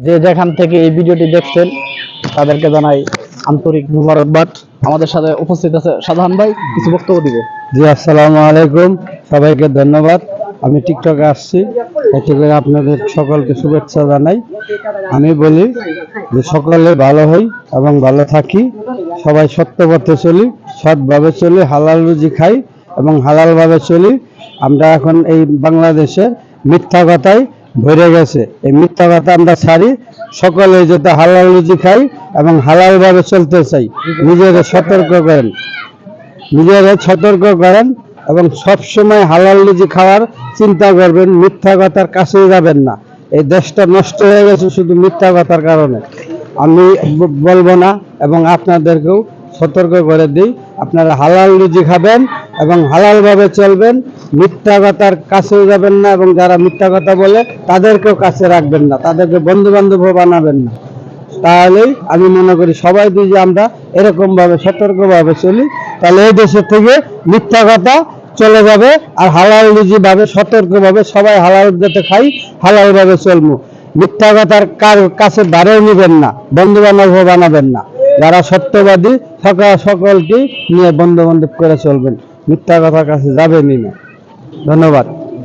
যে যেখান থেকে এই ভিডিওটি দেখছেন তাদেরকে জানাই আন্তরিক মুবারকবাদ। আমাদের সাথে উপস্থিত আছে শাহজাহান ভাই, কিছু বক্তব্য দিবে। জি, আসসালামু আলাইকুম, সবাইকে ধন্যবাদ। আমি টিকটকে আসছি, এতে করে আপনাদের সকলকে শুভেচ্ছা জানাই। আমি বলি যে সকলে ভালো হই এবং ভালো থাকি, সবাই সত্য পথে চলি, সৎভাবে চলি, হালাল রুজি খাই এবং হালালভাবে চলি। আমরা এখন এই বাংলাদেশে মিথ্যা কথায় ভরে গেছে, এই মিথ্যা কথা আমরা ছাড়ি, সকলে যাতে হালাল রুজি খাই এবং হালালভাবে চলতে চাই। নিজেকে সতর্ক করেন এবং সব সময় হালাল রুজি খাওয়ার চিন্তা করবেন, মিথ্যা কথার কাছে যাবেন না। এই দেশটা নষ্ট হয়ে গেছে শুধু মিথ্যা কথার কারণে। আমি বলবো না এবং আপনাদেরকেও সতর্ক করে দিই, আপনারা হালাল রুজি খাবেন এবং হালালভাবে চলবেন, মিথ্যা কথার কাছেও যাবেন না এবং যারা মিথ্যা কথা বলে তাদেরকেও কাছে রাখবেন না, তাদেরকে বন্ধু বান্ধবও বানাবেন না। তাহলেই আমি মনে করি সবাই যদি আমরা এরকম ভাবে সতর্কভাবে চলি, তাহলে এই দেশের থেকে মিথ্যা কথা চলে যাবে আর হালাল রুজি ভাবে সতর্কভাবে সবাই হালাল যাতে খাই, হালাল ভাবে চলবো। মিথ্যা কথার কাছে ধারেও নিবেন না, বন্ধু বান্ধব বানাবেন না। যারা সত্যবাদী সকলকেই নিয়ে বন্ধু বান্ধব করে চলবেন, মিথ্যা কথার কাছে যাবেনই না। ধন্যবাদ।